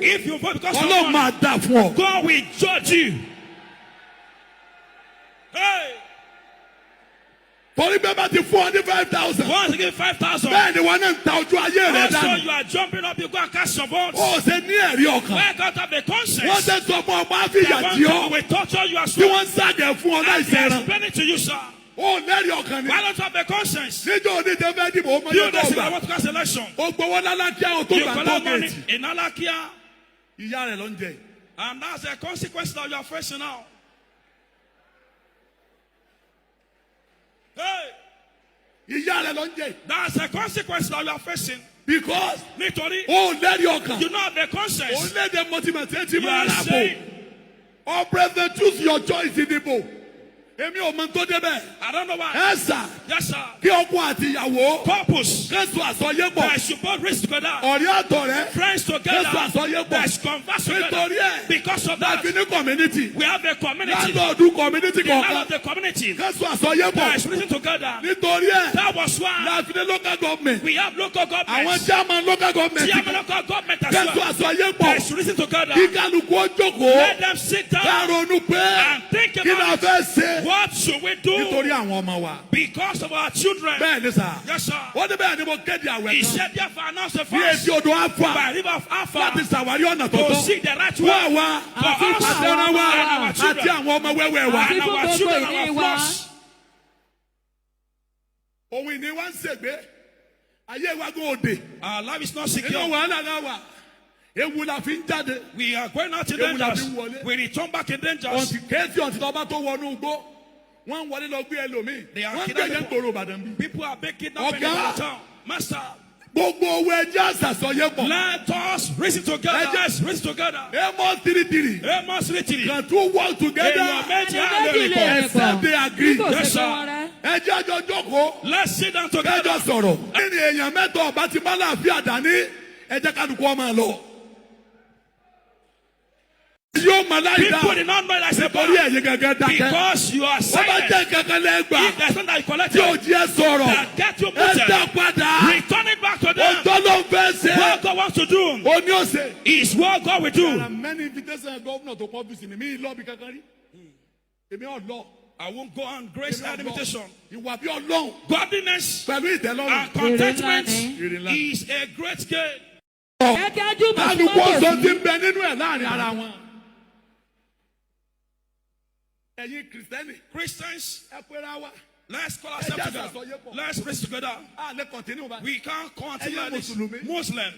If you vote because of money, God will judge you. Hey. Once again 5,000. Also you are jumping up, you go and cast your votes. Why can't have the conscience? We torture you as well. I explain it to you, sir. Why don't have the conscience? You don't say I want to cast election. You collect money in Alakia. And that's the consequence that you are facing now. Hey. That's the consequence that you are facing. Because you don't have the conscience. You are saying, oh, brother, choose your choice in the book. I don't know why. Yes, sir. Yes, sir. Purpose. They should both risk together. Friends together. There's converse together. Because of that, we have a community. The land of the community. There's reason together. That was why we have local government. Chairman local government as well. There's reason together. Let them sit down and think about it. What should we do? Because of our children. Yes, sir. He said, therefore, announce the first by river of Alpha to seek the right way for us and our children. And our children and our flocks. Our life is not secure. We are going out in dangers. We return back in dangers. They are kidnapping. People are being kidnapped in the town. Master, let us reason together. Let's reason together. Amos 3:3. Can two walk together? Except they agree. Yes, sir. Let's sit down together. People did not know that because you are silent. If there's something that you collected that get you muted, return it back to them. What God wants to do is what God will do. There are many invitations of governor to come visit me. I won't go and grace that invitation. Godliness and contentment is a great gain. Christians, let's call ourselves together. Let's race together. We can't continue like this. Muslim,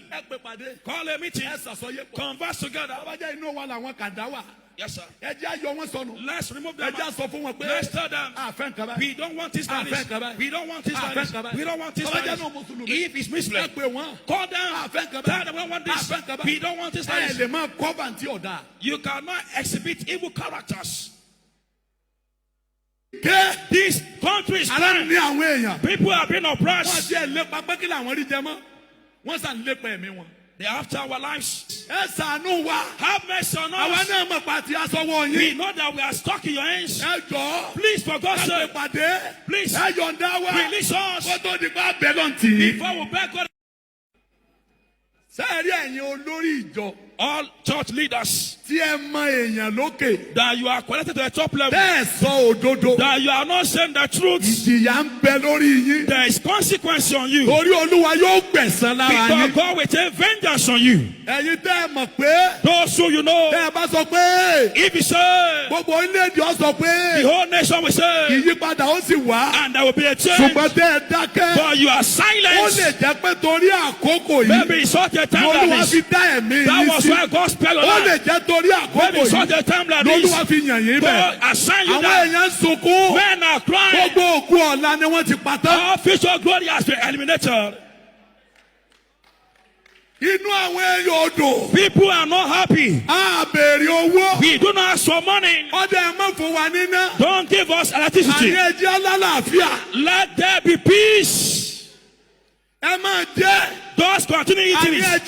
call a meeting, converse together. Yes, sir. Let's remove them. Let's tell them we don't want this like this. We don't want this like this. We don't want this like this. If it's Muslim, call them. Tell them we don't want this. We don't want this like this. You cannot exhibit evil characters. This country is crying. People have been oppressed. They're after our lives. Have mercy on us. We know that we are stuck in your hands. Please, for God's sake, please release us before we beg God. All church leaders that you are connected to the top level, that you are not saying the truth, there is consequence on you. Because God will take vengeance on you. Those who you know, if you say, the whole nation will say, and there will be a change, but you are silent. Maybe it's such a time like this. That was why God spelled on that. Maybe it's such a time like this. God assigned you that. Men are crying. All future glory has been eliminated. People are not happy. We do not ask for money. Don't give us electricity. Let there be peace. Just continue eating it.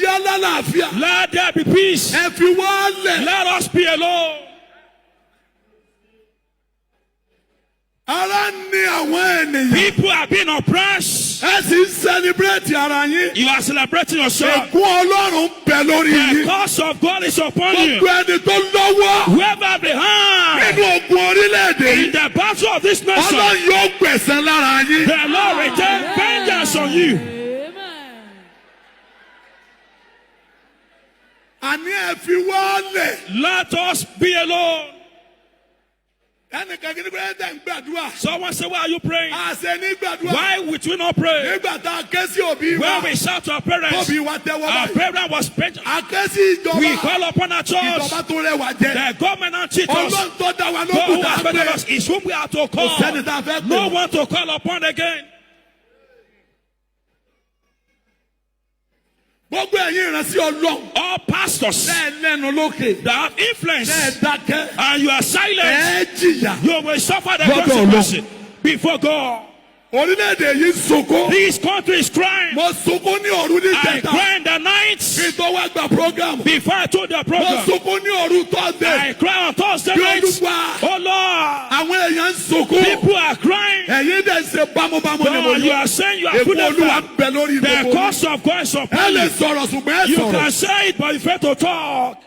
Let there be peace. Let us be alone. People have been oppressed. celebrate you are celebrating yourself. The curse of God is upon you. Whoever behind in the battle of this nation, the Lord will take vengeance on you. Let us be alone. Someone say, why are you praying? Why would you not pray? When we shout to our parents, our parent was patient. We call upon our church. The government and cheat us. God who has fed us is whom we are to call. No one to call upon again. All pastors that have influence and you are silent, you will suffer the consequences before God. This country is crying. I cried in the night before I told the program. I cried on Thursday night. Oh Lord, people are crying. No, you are saying you are full of the cause of God is upon you. You can say it, but you fail to talk.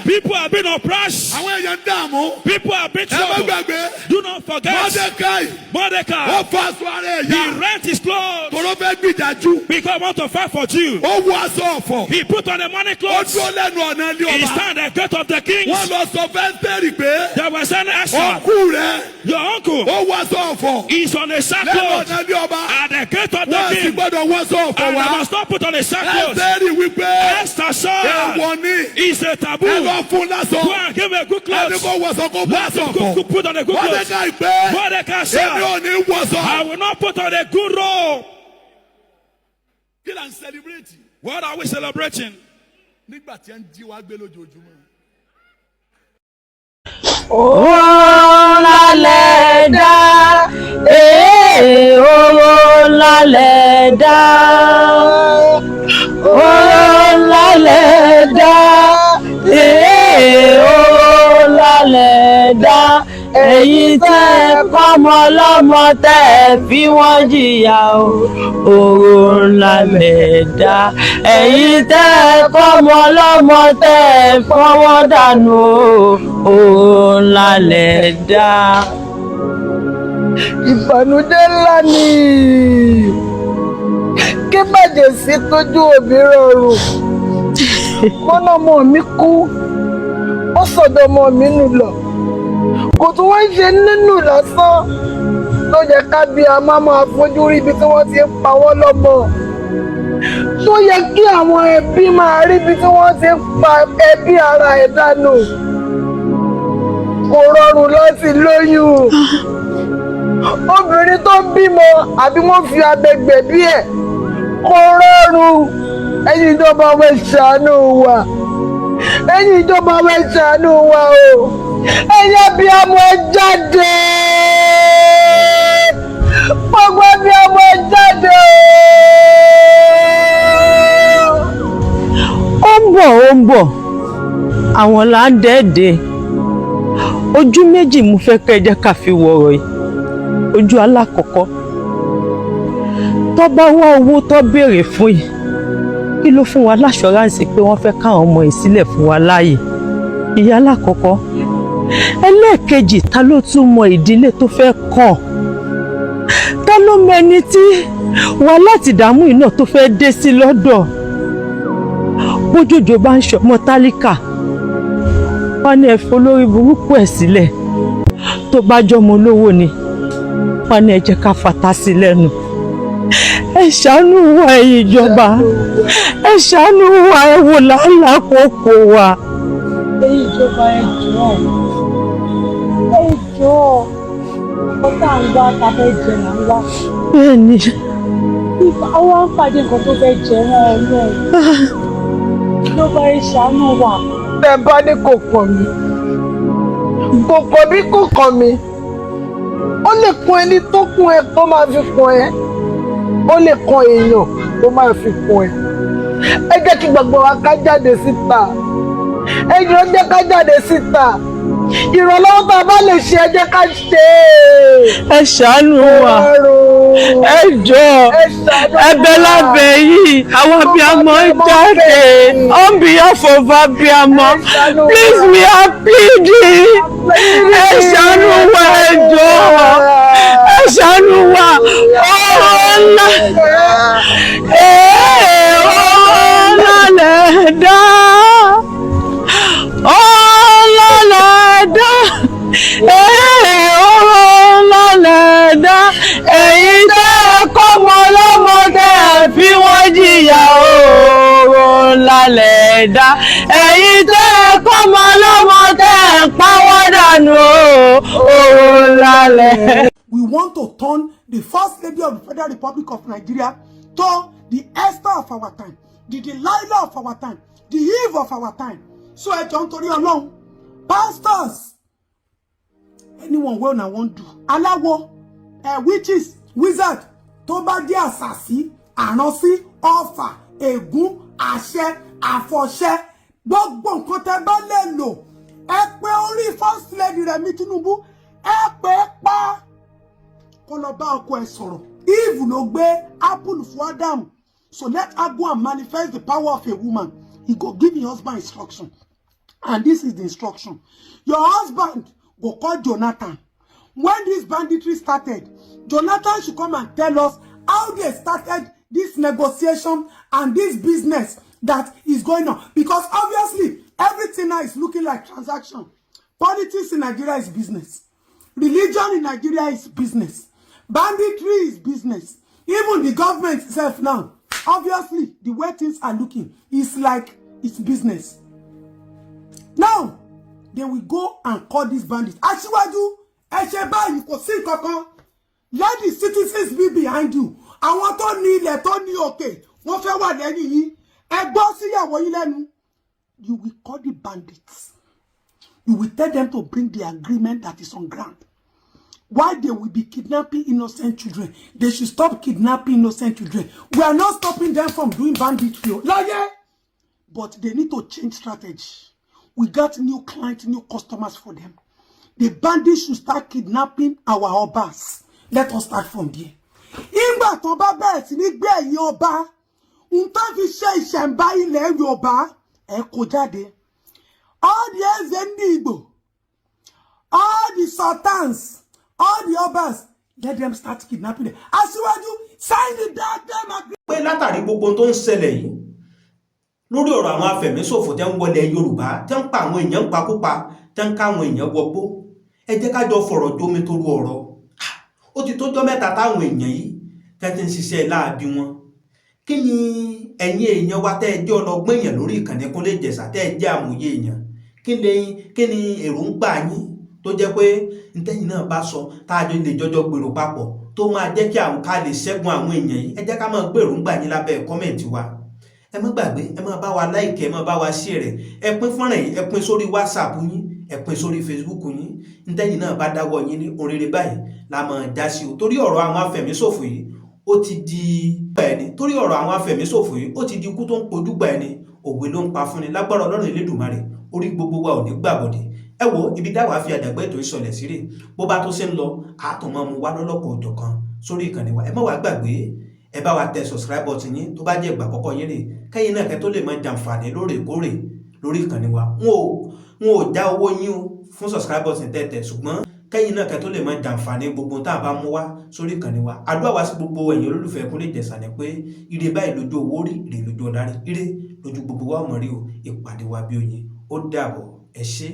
People have been oppressed. People have been troubled. Do not forget. Mordecai. He rent his clothes because he wants to fight for Jews. He put on the money clothes. He stand at the gate of the kings. There was an Esther. Your uncle is on the sackcloth at the gate of the king. And I must not put on the sackcloth. Esther said, it's a taboo. Go and give me a good clothes. Let him put on a good clothes. Mordecai said, I will not put on a good robe. What are we celebrating? Oh, la leda, oh, la leda, oh, la leda, oh, la leda. Èyí tẹ́ kọ́mọ lọ́mọ tẹ́ fi wọ́n jìyà o, òrò ńlá lẹ̀dá. Èyí tẹ́ kọ́mọ lọ́mọ tẹ́ fọwọ́ dànù o, òrò ńlá lẹ̀dá. Ìbànújẹ́ ńlá ni kí bàjẹ́ sí tójú òbí rọrùn. Mọ́nàmọ́ mi kú, ó sọ̀dọ̀ ọmọ mi nù lọ. Kò tún wọ́n ṣe nínú lásán ló yẹ ká bí a máa fojú rí ibi tí wọ́n ti ń pa wọ́n lọ́mọ. Tó yẹ kí àwọn ẹbí máa rí ibi tí wọ́n ti ń pa ẹbí ara ẹ̀ dànù. Kò rọrùn láti lóyún. Obìnrin tó bímọ àbí wọ́n fi abẹgbẹ̀ bí ẹ̀. Kò rọrùn. Ẹ̀yin ìjọba ọmọ ìṣàánú wa. Ẹ̀yin ìjọba ọmọ ìṣàánú wa o. Ẹ̀yin bí ọmọ ẹ jáde. Gbogbo bí ọmọ ẹ jáde. Ó ń bọ̀. Àwọn là ń dẹ́ẹ̀dẹ́. Ojú méjì mo fẹ́ kẹ́ jẹ́ ká fi wọ̀rọ̀ yìí. Ojú alákọ̀ọ́kọ́. Tó bá wá owó tó béèrè fún yìí. Kí ló fún wa láṣọ́ránsì pé wọ́n fẹ́ káwọn ọmọ yìí sílẹ̀ fún wa láàyè? Ìyá alákọ̀ọ́kọ́. Ẹlẹ́ẹ̀kejì, ta ló tún mọ ìdílé tó fẹ́ kàn? Ta ló mẹni tí wà láti dààmú iná tó fẹ́ dé sí lọ́dọ̀? Bójòjò bá ń ṣọmọ tálíkà, wọ́n ní ẹ fi olórí burúkú ẹ̀ sílẹ̀. Tó bá jọmọ olówó ni, wọ́n ní ẹ jẹ́ ká fata sí lẹ́nu. Ẹ ṣàánú wa ẹ̀yin ìjọba, ẹ ṣàánú wa, ẹ wò làálàá kókó wa. Ẹ̀yin ìjọba ẹ jọ̀ọ́. Ọ̀tá ń wá ta fẹ́ jẹ là ń wá. Bẹ́ẹ̀ni. Àwọn àǹfààní nǹkan tó fẹ́ jẹ wọn ọlọ́run. Ló bá ẹ ṣàánú wa. Bẹ́ẹ̀ bá ní kò kàn mí. Kò kàn mí kò kàn mí. Ó lè kan ẹni tó kún ẹ tó máa fi kàn ẹ. Ó lè kan èèyàn tó máa fi kàn ẹ. Ẹ jẹ́ kí gbogbo wa ká jáde síta. Ẹ jọ̀ọ́ jẹ́ ká jáde síta. ìrànlọ́wọ́ tá a bá lè ṣe ẹ jẹ́ ká ṣe. Ẹ ṣàánú wa. Ẹ jọ̀ọ́. Ẹ̀bẹ̀ lábẹ́ yìí àwọn abiyamọ jáde on behalf of abiyamọ. Please we are pleading. Ẹ ṣàánú wa, ẹ jọ̀ọ́. Ẹ ṣàánú wa. Ọ̀la lẹ̀dá. Ọ̀la lẹ̀dá. Ọ̀la lẹ̀dá. Ẹ̀yin tẹ́ ẹ kọ́mọ lọ́mọ tẹ́ ẹ fi wọ́n jìyà ọ̀la lẹ̀dá. Ẹ̀yin tẹ́ ẹ kọ́mọ lọ́mọ tẹ́ ẹ pa wọ́n dànù ọ̀la lẹ̀dá. We want to turn the First Lady of the Federal Republic of Nigeria to the Esther of our time, the Delilah of our time, the Eve of our time. So ẹ jọ̀ọ́ nítorí Ọlọ́run, pastors, anyone wey una wan do, aláwo, witches, wizard, tó bá jẹ́ àṣàsí, àránsí, ọ̀fà, ègún, àṣẹ, àfọ̀ṣẹ, gbogbo nǹkan tẹ́ bá lè lò, ẹ pé orí First Lady Oluremi Tinubu, ẹ pé pa. Kó lọ bá ọkọ ẹ sọ̀rọ̀. Eve ló gbé apple fún Adam. So let her go and manifest the power of a woman. He go give your husband instruction. And this is the instruction. Your husband go call Jonathan. When this banditry started, Jonathan should come and tell us how they started this negotiation and this business that is going on. Because obviously, everything now is looking like transaction. Politics in Nigeria is business. Religion in Nigeria is business. Banditry is business. Even the government itself now, obviously, the way things are looking is like it's business. Now, they will go and call these bandits. Aṣíwájú, ẹ ṣe báyìí kò sí kankan. Let the citizens be behind you. Àwọn tó ní ilẹ̀ tó ní òkè, wọ́n fẹ́ wà lẹ́yìn yín. Ẹ gbọ́ síyàwó yín lẹ́nu. You will call the bandits. You will tell them to bring the agreement that is on ground. Why they will be kidnapping innocent children? They should stop kidnapping innocent children. We are not stopping them from doing banditry. But they need to change strategy. We got new clients, new customers for them. The bandits should start kidnapping our obas. Let us start from there. Ìgbà tó bá bẹ̀rẹ̀ sí ní gbé ẹ̀yin ọba, nǹkan fi ṣe ìṣẹ̀ǹbá ilẹ̀ Yorùbá, ẹ kó jáde. All the Ezendigbo, all the sultans, all the obas, let them start kidnapping them. Aṣíwájú, sign the damn agreement. Pé látàrí gbogbo tó ń ṣẹlẹ̀ yìí lórí ọ̀rọ̀ àwọn afẹ̀míṣòfò tẹ́ ń wọlé Yorùbá, tẹ́ ń pa àwọn èèyàn pakúpa, tẹ́ ń ká àwọn èèyàn wọgbó. Ẹ jẹ́ ká jọ fọ̀rọ̀ jómi torí ọ̀rọ̀. Ó ti tójọ́ mẹ́ta táwọn èèyàn yìí tẹ́ ti ń ṣiṣẹ́ láabi wọn. Kí ni ẹ̀yin èèyàn wa tẹ́ ẹ jẹ́ ọlọ́gbọ́n èèyàn lórí ìkànnì Kúnlé Ìjẹ̀ṣà tẹ́ ẹ jẹ́ àmúyẹ èèyàn? Kí ni èròǹgbà yín tó jẹ́ pé ntẹ́yìn náà bá sọ tá a lè jọjọ gbèrò papọ̀ tó máa jẹ́ kí àwọn ká lè ṣẹ́gun àwọn èèyàn yìí? Ẹ jẹ́ ká máa gbé èròǹgbà yín lábẹ́ kọ́mẹ̀ntì wa. Ẹ má gbàgbé, ẹ má bá wa like, ẹ má bá wa share rẹ̀. Ẹ pín fọ́nrán yìí, ẹ pín sórí WhatsApp yín, ẹ pín sórí Facebook yín. Ntẹ́yìn náà bá dáwọ́ yín ní oríire báyìí la máa já sí o. Torí ọ̀rọ̀ àwọn afẹ̀míṣòfò yìí ó ti di ẹni. Torí ọ̀rọ̀ àwọn afẹ̀míṣòfò yìí ó ti di ikú tó ń pojú gbà ẹni. Òwe ló ń pa fúnni. Lágbára Ọlọ́run Elédùmarè, orí gbogbo wa ò ní gbàbọ̀dẹ̀. Ẹ wo ibi dáwà fi àdàgbà ètò ìsọ̀lẹ̀ sí rè. Bó bá tó ṣe ń lọ, a tún máa mú wá lọ́lọ́kọ̀ òjọ̀kan sórí ìkànnì wa. Ẹ má wá gbàgbé, ẹ bá wa tẹ subscribe button yín tó bá jẹ́ ìgbà àkọ́kọ́ yín rè. Kẹ́yìn náà kẹ́ tó lè máa jàǹfààní lóòrèkóòrè lórí ìkànnì wa. N ò já owó yín o fún subscribe button tẹ́tẹ̀, ṣùgbọ́n kẹ́yìn náà kẹ́ tó lè máa jàǹfààní gbogbo tá a bá mú wá sórí ìkànnì wa. Àdúrà wa sí gbogbo ẹ̀yin olólùfẹ́ Kúnlé Ìjẹ̀ṣà ni pé ire báyìí lójú owó rí, ire lójú ọ̀darí, ire lójú gbogbo wa mọ̀ rí o. Ìpàdé wa bí oyin. Ó dàbọ̀. Ẹ ṣé.